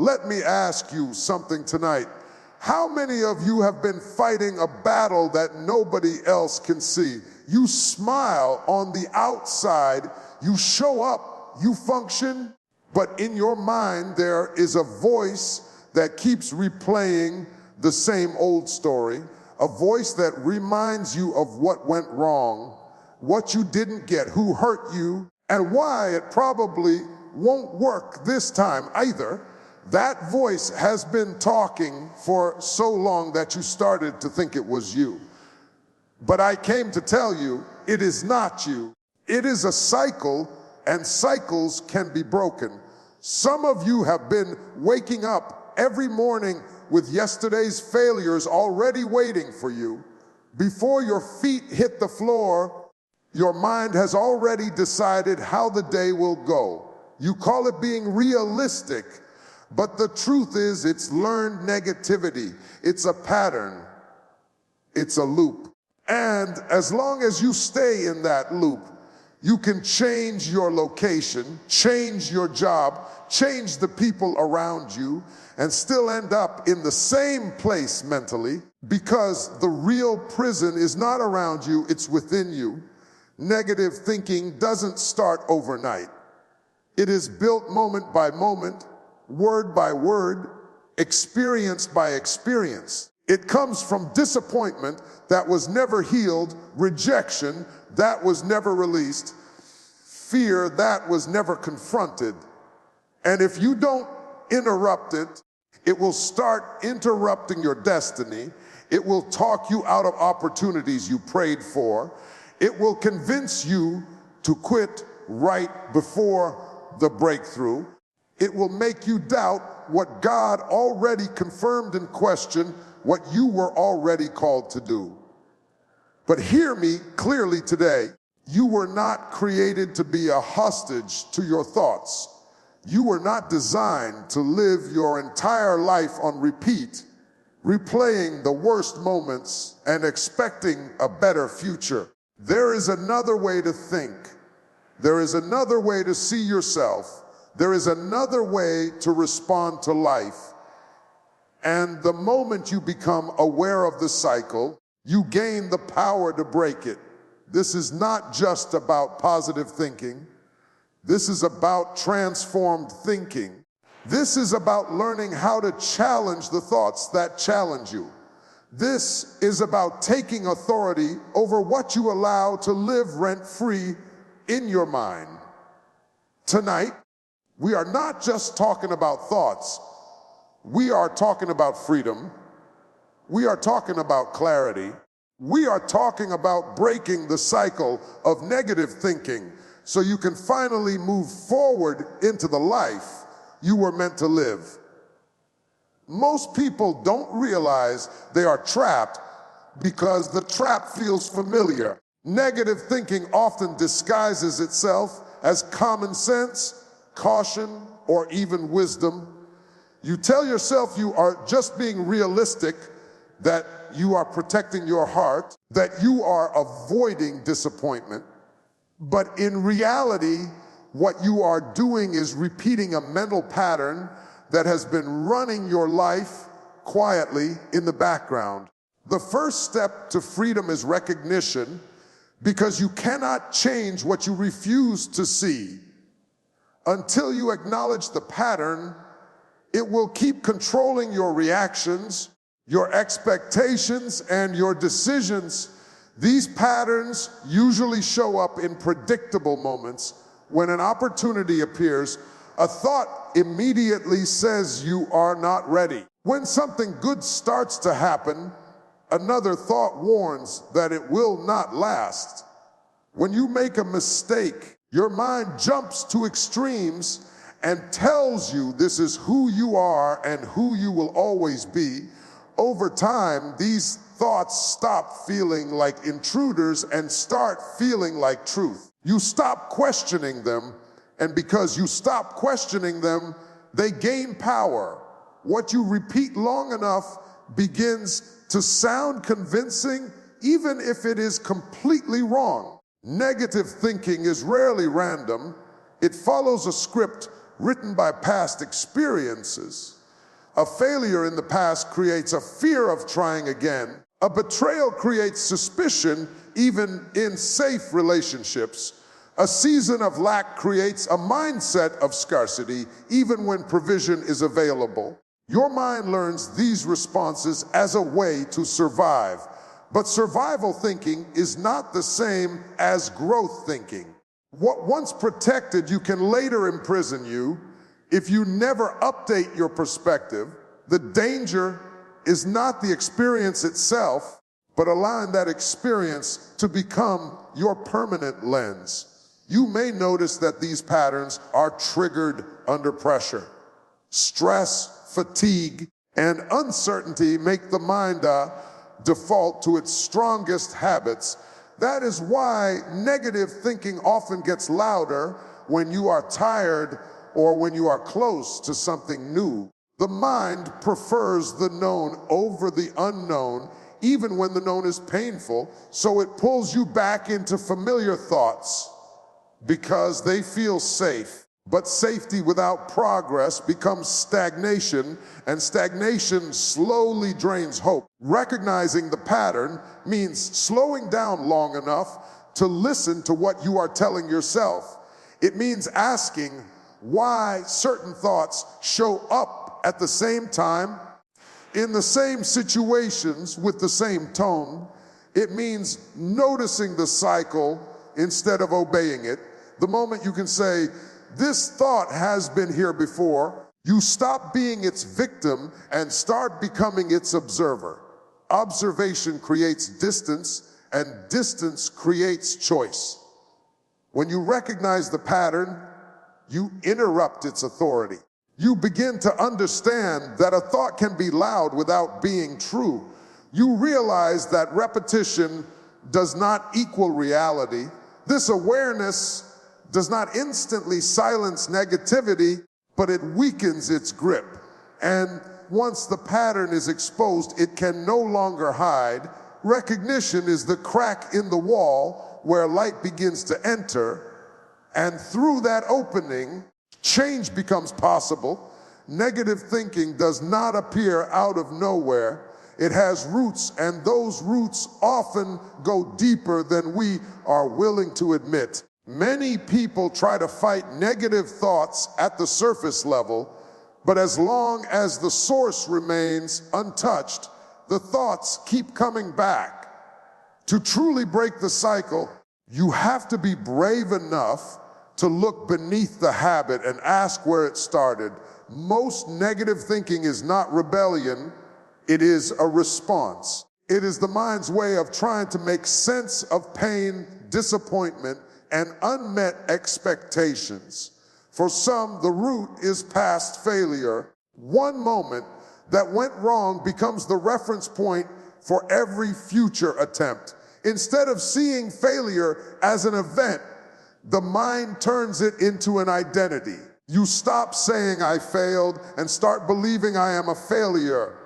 Let me ask you something tonight. How many of you have been fighting a battle that nobody else can see? You smile on the outside, you show up, you function, but in your mind there is a voice that keeps replaying the same old story, a voice that reminds you of what went wrong, what you didn't get, who hurt you, and why it probably won't work this time either. That voice has been talking for so long that you started to think it was you. But I came to tell you, it is not you. It is a cycle, and cycles can be broken. Some of you have been waking up every morning with yesterday's failures already waiting for you. Before your feet hit the floor, your mind has already decided how the day will go. You call it being realistic, but the truth is it's learned negativity. It's a pattern. It's a loop. And as long as you stay in that loop, you can change your location, change your job, change the people around you, and still end up in the same place mentally, because the real prison is not around you, it's within you. Negative thinking doesn't start overnight. It is built moment by moment, word by word, experience by experience. It comes from disappointment that was never healed, rejection that was never released, fear that was never confronted. And if you don't interrupt it, it will start interrupting your destiny. It will talk you out of opportunities you prayed for. It will convince you to quit right before the breakthrough. It will make you doubt what God already confirmed and question what you were already called to do. But hear me clearly today. You were not created to be a hostage to your thoughts. You were not designed to live your entire life on repeat, replaying the worst moments and expecting a better future. There is another way to think. There is another way to see yourself. There is another way to respond to life. And the moment you become aware of the cycle, you gain the power to break it. This is not just about positive thinking. This is about transformed thinking. This is about learning how to challenge the thoughts that challenge you. This is about taking authority over what you allow to live rent-free in your mind. Tonight, we are not just talking about thoughts. We are talking about freedom. We are talking about clarity. We are talking about breaking the cycle of negative thinking so you can finally move forward into the life you were meant to live. Most people don't realize they are trapped because the trap feels familiar. Negative thinking often disguises itself as common sense, caution, or even wisdom. You tell yourself you are just being realistic, that you are protecting your heart, that you are avoiding disappointment. But in reality, what you are doing is repeating a mental pattern that has been running your life quietly in the background. The first step to freedom is recognition, because you cannot change what you refuse to see. Until you acknowledge the pattern, it will keep controlling your reactions, your expectations, and your decisions. These patterns usually show up in predictable moments. When an opportunity appears, a thought immediately says you are not ready. When something good starts to happen, another thought warns that it will not last. When you make a mistake, your mind jumps to extremes and tells you this is who you are and who you will always be. Over time, these thoughts stop feeling like intruders and start feeling like truth. You stop questioning them, and because you stop questioning them, they gain power. What you repeat long enough begins to sound convincing, even if it is completely wrong. Negative thinking is rarely random. It follows a script written by past experiences. A failure in the past creates a fear of trying again. A betrayal creates suspicion, even in safe relationships. A season of lack creates a mindset of scarcity, even when provision is available. Your mind learns these responses as a way to survive. But survival thinking is not the same as growth thinking. What once protected you can later imprison you if you never update your perspective. The danger is not the experience itself, but allowing that experience to become your permanent lens. You may notice that these patterns are triggered under pressure. Stress, fatigue, and uncertainty make the mind default to its strongest habits. That is why negative thinking often gets louder when you are tired or when you are close to something new. The mind prefers the known over the unknown, even when the known is painful, so it pulls you back into familiar thoughts because they feel safe. But safety without progress becomes stagnation, and stagnation slowly drains hope. Recognizing the pattern means slowing down long enough to listen to what you are telling yourself. It means asking why certain thoughts show up at the same time, in the same situations with the same tone. It means noticing the cycle instead of obeying it. The moment you can say, this thought has been here before, you stop being its victim and start becoming its observer. Observation creates distance, and distance creates choice. When you recognize the pattern, you interrupt its authority. You begin to understand that a thought can be loud without being true. You realize that repetition does not equal reality. This awareness does not instantly silence negativity, but it weakens its grip. And once the pattern is exposed, it can no longer hide. Recognition is the crack in the wall where light begins to enter, and through that opening, change becomes possible. Negative thinking does not appear out of nowhere. It has roots, and those roots often go deeper than we are willing to admit. Many people try to fight negative thoughts at the surface level, but as long as the source remains untouched, the thoughts keep coming back. To truly break the cycle, you have to be brave enough to look beneath the habit and ask where it started. Most negative thinking is not rebellion, it is a response. It is the mind's way of trying to make sense of pain, disappointment, and unmet expectations. For some, the root is past failure. One moment that went wrong becomes the reference point for every future attempt. Instead of seeing failure as an event, the mind turns it into an identity. You stop saying I failed and start believing I am a failure.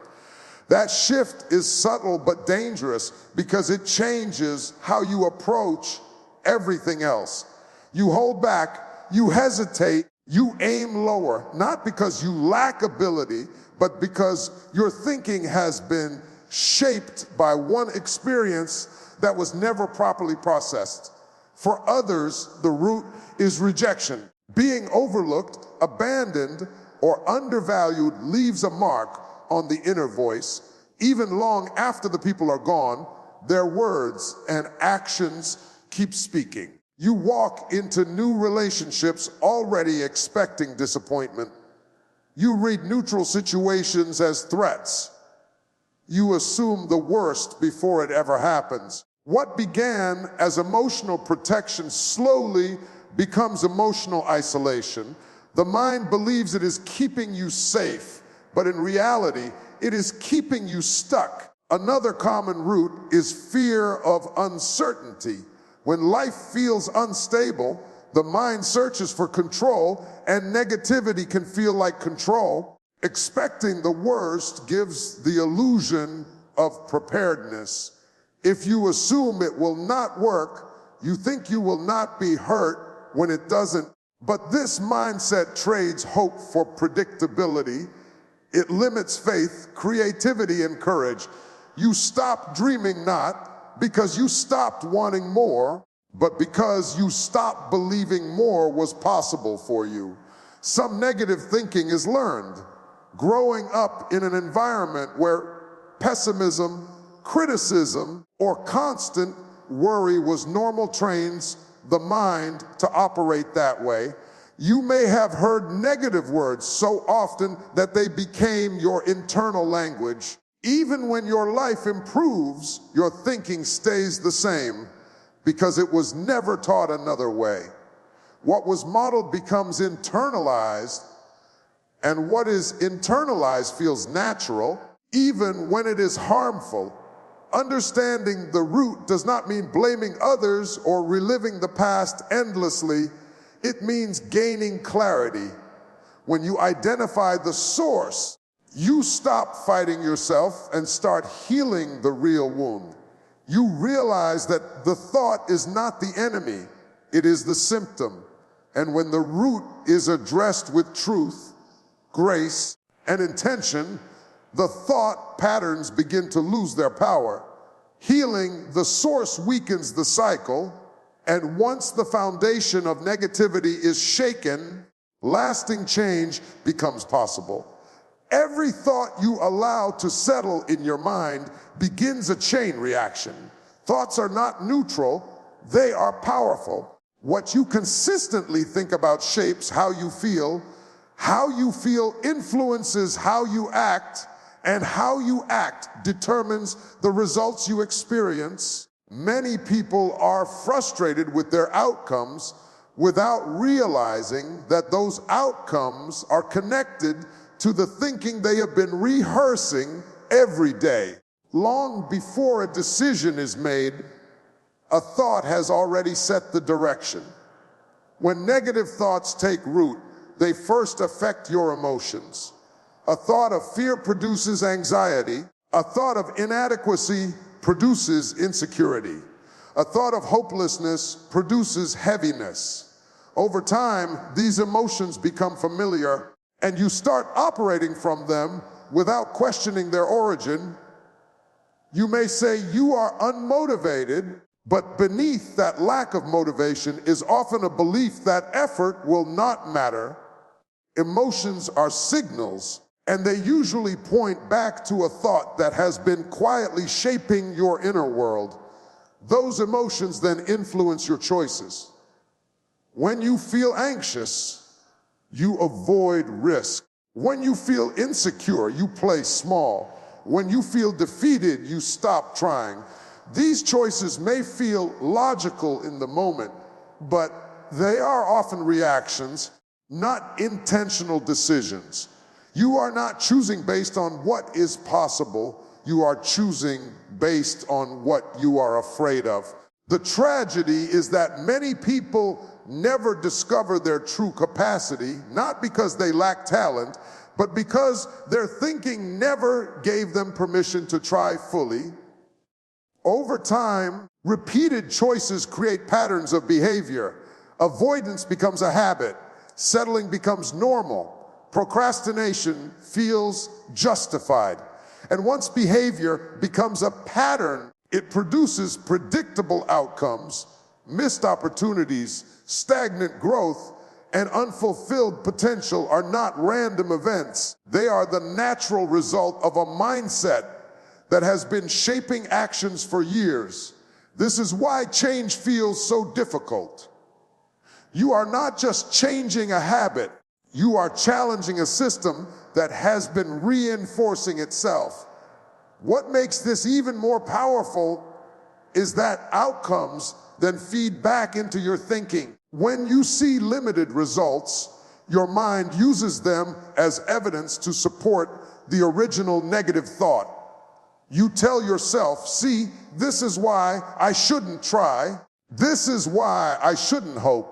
That shift is subtle but dangerous because it changes how you approach everything else. You hold back, you hesitate, you aim lower, not because you lack ability, but because your thinking has been shaped by one experience that was never properly processed. For others, the root is rejection. Being overlooked, abandoned, or undervalued leaves a mark on the inner voice. Even long after the people are gone, their words and actions keep speaking. You walk into new relationships already expecting disappointment. You read neutral situations as threats. You assume the worst before it ever happens. What began as emotional protection slowly becomes emotional isolation. The mind believes it is keeping you safe, but in reality, it is keeping you stuck. Another common root is fear of uncertainty. When life feels unstable, the mind searches for control, and negativity can feel like control. Expecting the worst gives the illusion of preparedness. If you assume it will not work, you think you will not be hurt when it doesn't. But this mindset trades hope for predictability. It limits faith, creativity, and courage. You stop dreaming not because you stopped wanting more, but because you stopped believing more was possible for you. Some negative thinking is learned. Growing up in an environment where pessimism, criticism, or constant worry was normal trains the mind to operate that way. You may have heard negative words so often that they became your internal language. Even when your life improves, your thinking stays the same because it was never taught another way. What was modeled becomes internalized, and what is internalized feels natural, even when it is harmful. Understanding the root does not mean blaming others or reliving the past endlessly. It means gaining clarity. When you identify the source, you stop fighting yourself and start healing the real wound. You realize that the thought is not the enemy, it is the symptom. And when the root is addressed with truth, grace, and intention, the thought patterns begin to lose their power. Healing the source weakens the cycle, and once the foundation of negativity is shaken, lasting change becomes possible. Every thought you allow to settle in your mind begins a chain reaction. Thoughts are not neutral, they are powerful. What you consistently think about shapes how you feel influences how you act, and how you act determines the results you experience. Many people are frustrated with their outcomes without realizing that those outcomes are connected to the thinking they have been rehearsing every day. Long before a decision is made, a thought has already set the direction. When negative thoughts take root, they first affect your emotions. A thought of fear produces anxiety. A thought of inadequacy produces insecurity. A thought of hopelessness produces heaviness. Over time, these emotions become familiar, and you start operating from them without questioning their origin. You may say you are unmotivated, but beneath that lack of motivation is often a belief that effort will not matter. Emotions are signals, and they usually point back to a thought that has been quietly shaping your inner world. Those emotions then influence your choices. When you feel anxious, you avoid risk. When you feel insecure, you play small. When you feel defeated, you stop trying. These choices may feel logical in the moment, but they are often reactions, not intentional decisions. You are not choosing based on what is possible. You are choosing based on what you are afraid of. The tragedy is that many people never discover their true capacity, not because they lack talent, but because their thinking never gave them permission to try fully. Over time, repeated choices create patterns of behavior. Avoidance becomes a habit. Settling becomes normal. Procrastination feels justified. And once behavior becomes a pattern, it produces predictable outcomes, missed opportunities, stagnant growth, and unfulfilled potential are not random events. They are the natural result of a mindset that has been shaping actions for years. This is why change feels so difficult. You are not just changing a habit, you are challenging a system that has been reinforcing itself. What makes this even more powerful is that outcomes then feed back into your thinking. When you see limited results, your mind uses them as evidence to support the original negative thought. You tell yourself, see, this is why I shouldn't try. This is why I shouldn't hope.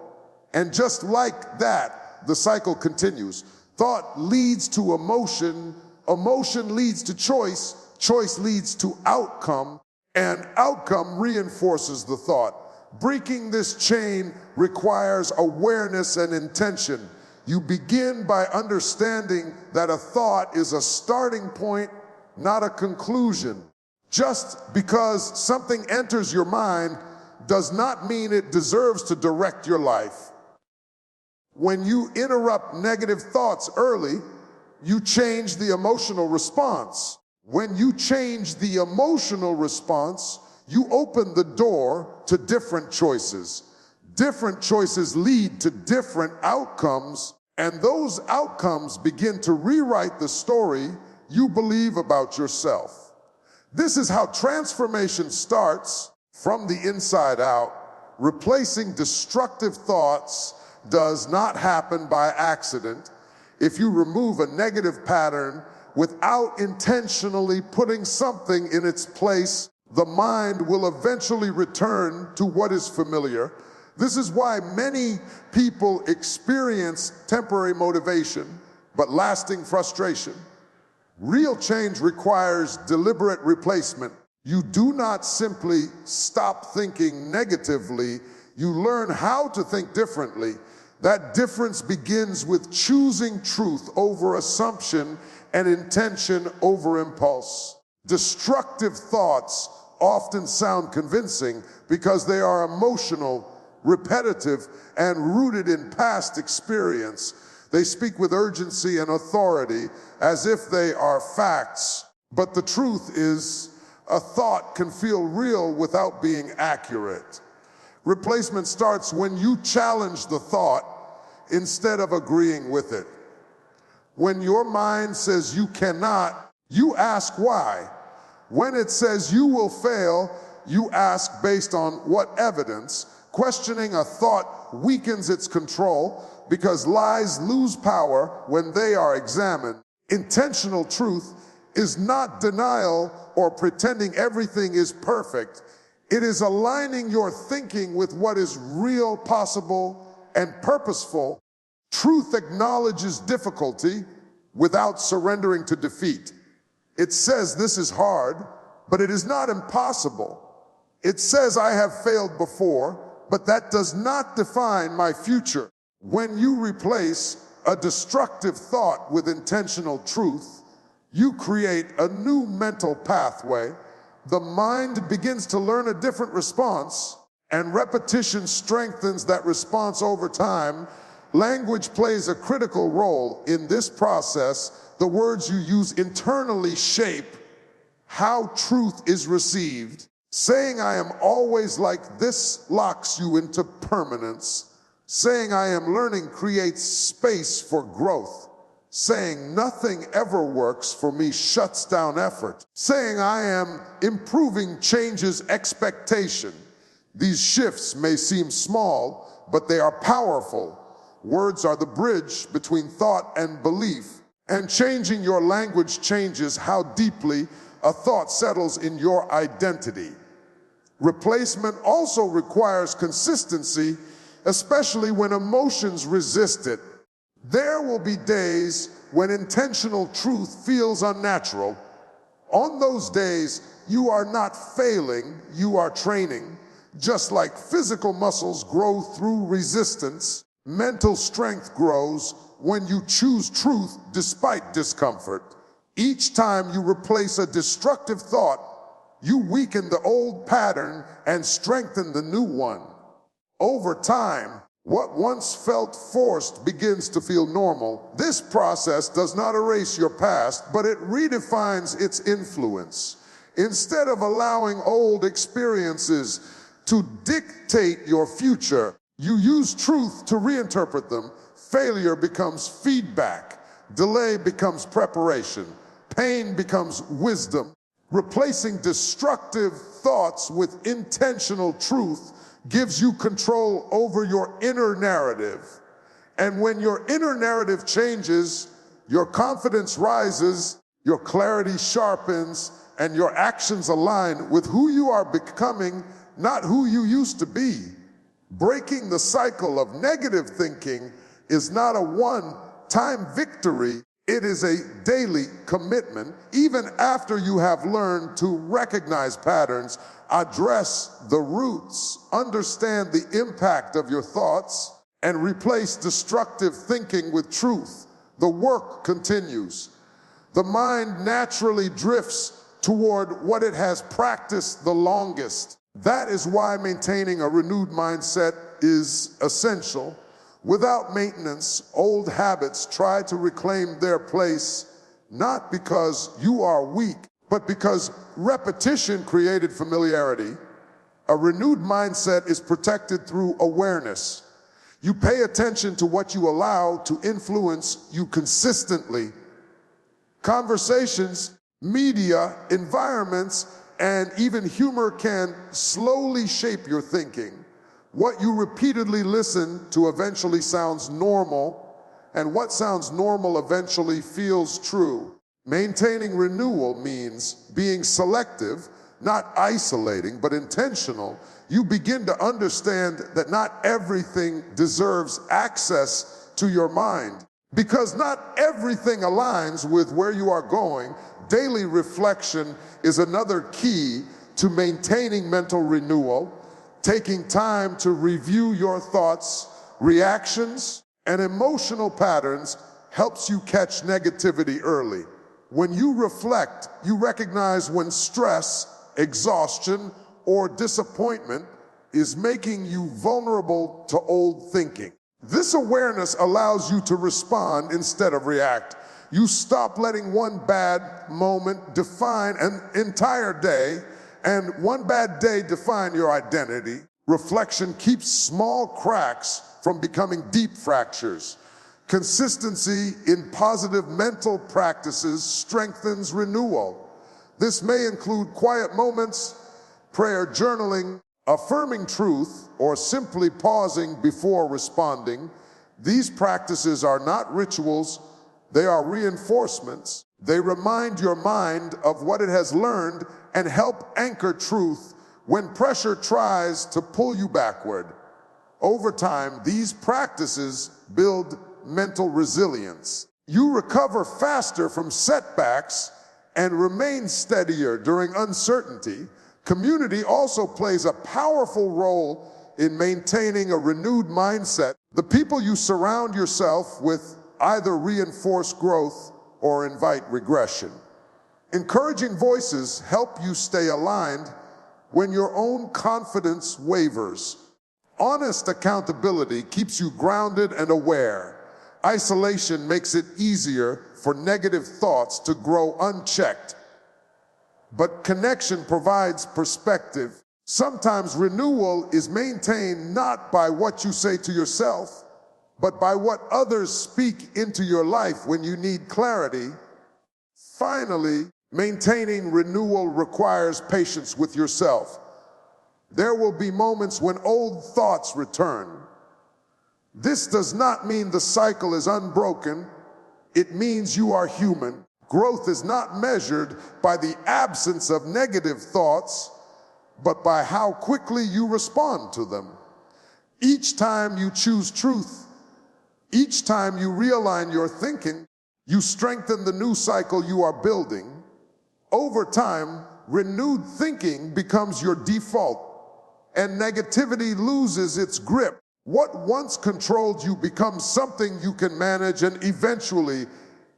And just like that, the cycle continues. Thought leads to emotion, emotion leads to choice, choice leads to outcome, and outcome reinforces the thought. Breaking this chain requires awareness and intention. You begin by understanding that a thought is a starting point, not a conclusion. Just because something enters your mind does not mean it deserves to direct your life. When you interrupt negative thoughts early, you change the emotional response. When you change the emotional response, you open the door to different choices. Different choices lead to different outcomes, and those outcomes begin to rewrite the story you believe about yourself. This is how transformation starts from the inside out. Replacing destructive thoughts does not happen by accident. If you remove a negative pattern without intentionally putting something in its place, the mind will eventually return to what is familiar. This is why many people experience temporary motivation, but lasting frustration. Real change requires deliberate replacement. You do not simply stop thinking negatively, you learn how to think differently. That difference begins with choosing truth over assumption and intention over impulse. Destructive thoughts often sound convincing because they are emotional, repetitive, and rooted in past experience. They speak with urgency and authority as if they are facts. But the truth is, a thought can feel real without being accurate. Replacement starts when you challenge the thought instead of agreeing with it. When your mind says you cannot, you ask why. When it says you will fail, you ask based on what evidence. Questioning a thought weakens its control because lies lose power when they are examined. Intentional truth is not denial or pretending everything is perfect. It is aligning your thinking with what is real, possible, and purposeful. Truth acknowledges difficulty without surrendering to defeat. It says this is hard, but it is not impossible. It says I have failed before, but that does not define my future. When you replace a destructive thought with intentional truth, you create a new mental pathway. The mind begins to learn a different response, and repetition strengthens that response over time. Language plays a critical role in this process. The words you use internally shape how truth is received. Saying I am always like this locks you into permanence. Saying I am learning creates space for growth. Saying nothing ever works for me shuts down effort. Saying I am improving changes expectation. These shifts may seem small, but they are powerful. Words are the bridge between thought and belief, and changing your language changes how deeply a thought settles in your identity. Replacement also requires consistency, especially when emotions resist it. There will be days when intentional truth feels unnatural. On those days, you are not failing, you are training. Just like physical muscles grow through resistance, mental strength grows when you choose truth despite discomfort. Each time you replace a destructive thought, you weaken the old pattern and strengthen the new one. Over time, what once felt forced begins to feel normal. This process does not erase your past, but it redefines its influence. Instead of allowing old experiences to dictate your future, you use truth to reinterpret them. Failure becomes feedback. Delay becomes preparation. Pain becomes wisdom. Replacing destructive thoughts with intentional truth gives you control over your inner narrative. And when your inner narrative changes, your confidence rises, your clarity sharpens, and your actions align with who you are becoming, not who you used to be. Breaking the cycle of negative thinking is not a one-time victory. It is a daily commitment. Even after you have learned to recognize patterns, Address the roots, understand the impact of your thoughts, and replace destructive thinking with truth. The work continues. The mind naturally drifts toward what it has practiced the longest. That is why maintaining a renewed mindset is essential. Without maintenance, old habits try to reclaim their place, not because you are weak, but because repetition created familiarity. A renewed mindset is protected through awareness. You pay attention to what you allow to influence you consistently. Conversations, media, environments, and even humor can slowly shape your thinking. What you repeatedly listen to eventually sounds normal, and what sounds normal eventually feels true. Maintaining renewal means being selective, not isolating, but intentional. You begin to understand that not everything deserves access to your mind. Because not everything aligns with where you are going, daily reflection is another key to maintaining mental renewal. Taking time to review your thoughts, reactions, and emotional patterns helps you catch negativity early. When you reflect, you recognize when stress, exhaustion, or disappointment is making you vulnerable to old thinking. This awareness allows you to respond instead of react. You stop letting one bad moment define an entire day, and one bad day define your identity. Reflection keeps small cracks from becoming deep fractures. Consistency in positive mental practices strengthens renewal. This may include quiet moments, prayer, journaling, affirming truth, or simply pausing before responding. These practices are not rituals, they are reinforcements. They remind your mind of what it has learned and help anchor truth when pressure tries to pull you backward. Over time, these practices build mental resilience. You recover faster from setbacks and remain steadier during uncertainty. Community also plays a powerful role in maintaining a renewed mindset. The people you surround yourself with either reinforce growth or invite regression. Encouraging voices help you stay aligned when your own confidence wavers. Honest accountability keeps you grounded and aware. Isolation makes it easier for negative thoughts to grow unchecked. But connection provides perspective. Sometimes renewal is maintained not by what you say to yourself, but by what others speak into your life when you need clarity. Finally, maintaining renewal requires patience with yourself. There will be moments when old thoughts return. This does not mean the cycle is unbroken. It means you are human. Growth is not measured by the absence of negative thoughts, but by how quickly you respond to them. Each time you choose truth, each time you realign your thinking, you strengthen the new cycle you are building. Over time, renewed thinking becomes your default, and negativity loses its grip. What once controlled you becomes something you can manage and eventually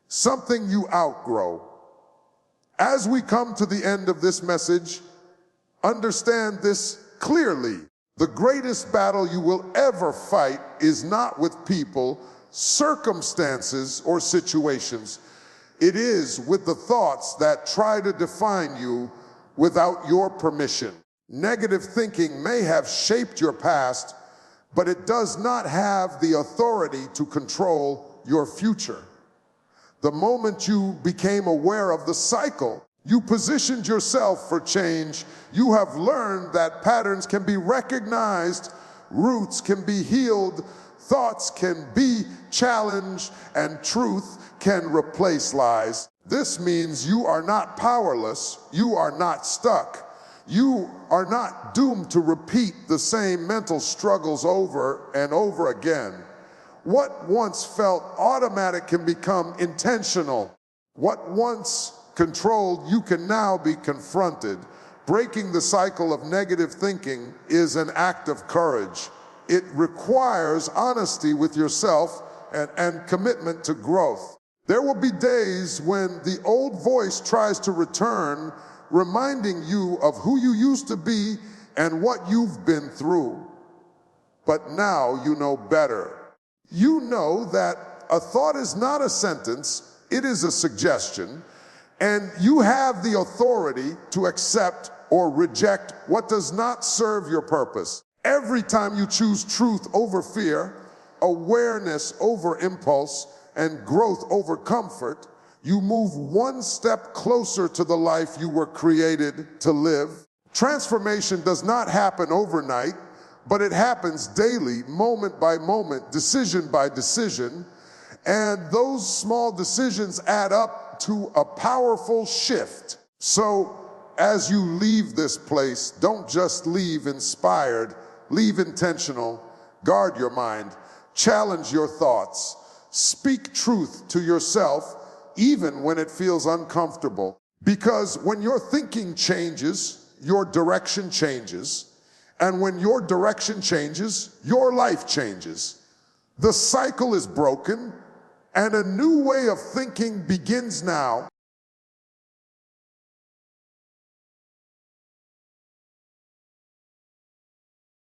something you outgrow. As we come to the end of this message, understand this clearly. The greatest battle you will ever fight is not with people, circumstances, or situations. It is with the thoughts that try to define you without your permission. Negative thinking may have shaped your past, but it does not have the authority to control your future. The moment you became aware of the cycle, you positioned yourself for change. You have learned that patterns can be recognized, roots can be healed, thoughts can be challenged, and truth can replace lies. This means you are not powerless, you are not stuck. You are not doomed to repeat the same mental struggles over and over again. What once felt automatic can become intentional. What once controlled you can now be confronted. Breaking the cycle of negative thinking is an act of courage. It requires honesty with yourself and commitment to growth. There will be days when the old voice tries to return, reminding you of who you used to be and what you've been through. But now you know better. You know that a thought is not a sentence, it is a suggestion, and you have the authority to accept or reject what does not serve your purpose. Every time you choose truth over fear, awareness over impulse, and growth over comfort, you move one step closer to the life you were created to live. Transformation does not happen overnight, but it happens daily, moment by moment, decision by decision, and those small decisions add up to a powerful shift. So as you leave this place, don't just leave inspired, leave intentional, guard your mind, challenge your thoughts, speak truth to yourself, even when it feels uncomfortable. Because when your thinking changes, your direction changes. And when your direction changes, your life changes. The cycle is broken, and a new way of thinking begins now.